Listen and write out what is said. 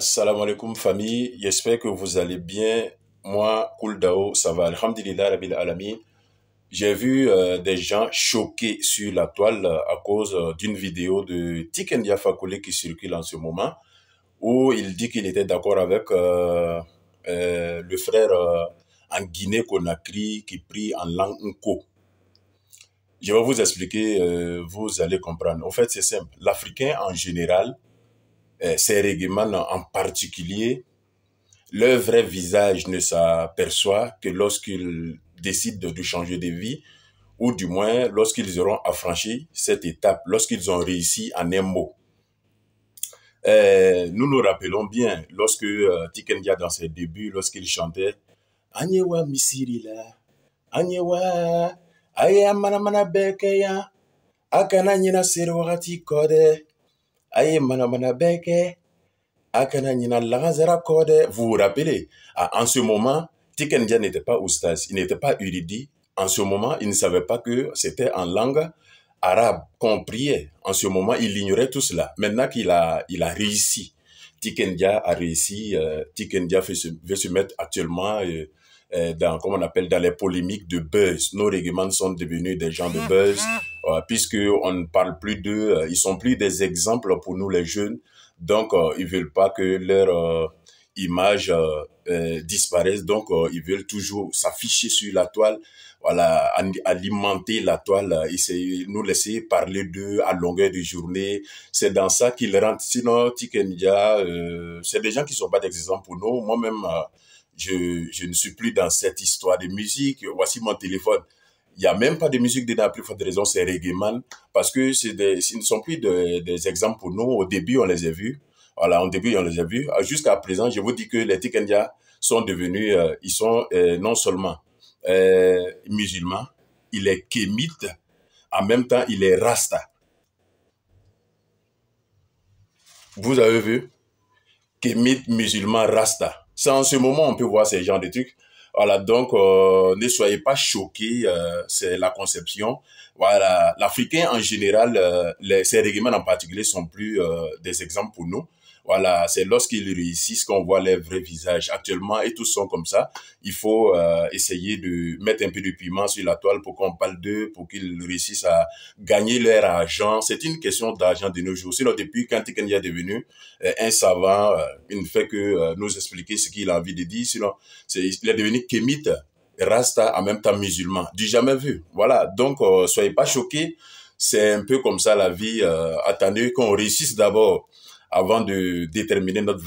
Assalamu alaikum famille, j'espère que vous allez bien. Moi, Koul Dao, ça va, alhamdulillah, rabbil alamin. J'ai vu des gens choqués sur la toile à cause d'une vidéo de Tiken Jah Fakoly qui circule en ce moment, où il dit qu'il était d'accord avec le frère en Guinée-Conakry qui prie en langue Nko. Je vais vous expliquer, vous allez comprendre. En fait, c'est simple. L'Africain en général, ces réglements en particulier, leur vrai visage ne s'aperçoit que lorsqu'ils décident de changer de vie, ou du moins lorsqu'ils auront affranchi cette étape, lorsqu'ils ont réussi en un mot. Nous nous rappelons bien, lorsque Tiken Jah dans ses débuts, lorsqu'il chantait « Anyewa misirila, Anyewa, Aya mana mana bekeya, Akana nyina serwati kode, Aye mana mana beke, vous vous rappelez, en ce moment, Tiken Jah n'était pas oustaz, il n'était pas érudit. En ce moment, il ne savait pas que c'était en langue arabe qu'on priait. En ce moment, il ignorait tout cela. Maintenant qu'il a réussi, Tiken Jah a réussi, Tiken Jah veut se mettre actuellement dans, comment on appelle, dans les polémiques de buzz. Nos règlements sont devenus des gens de buzz, puisque on ne parle plus d'eux, ils sont plus des exemples pour nous les jeunes. Donc, ils veulent pas que leur image disparaisse. Donc, ils veulent toujours s'afficher sur la toile, voilà, alimenter la toile, essayer nous laisser parler d'eux à longueur de journée. C'est dans ça qu'ils rentrent. Sinon, Tiken Jah, c'est des gens qui sont pas d'exemple pour nous. Moi-même, je ne suis plus dans cette histoire de musique. Voici mon téléphone. Il n'y a même pas de musique dedans, plus forte raison, c'est Reggaeman, parce que ils ne sont plus des exemples pour nous. Au début, on les a vus. Voilà, au début, on les a vus. Jusqu'à présent, je vous dis que les Tiken Jah sont devenus, ils sont non seulement musulmans, il est kémite, en même temps, il est rasta. Vous avez vu? Kémite, musulman, rasta. C'est en ce moment on peut voir ces genres de trucs. Voilà, donc ne soyez pas choqués, c'est la conception. Voilà, l'Africain en général, ces règlements en particulier sont plus des exemples pour nous. Voilà, c'est lorsqu'ils réussissent qu'on voit leur vrai visage. Actuellement, et tous sont comme ça. Il faut essayer de mettre un peu de piment sur la toile pour qu'on parle d'eux, pour qu'ils réussissent à gagner leur argent. C'est une question d'argent de nos jours. Sinon, depuis quand Tiken Jah est devenu un savant, il ne fait que nous expliquer ce qu'il a envie de dire. Sinon, il est devenu kémite, rasta, en même temps musulman. Du jamais vu. Voilà, donc soyez pas choqués. C'est un peu comme ça la vie. Attendez qu'on réussisse d'abord avant de déterminer notre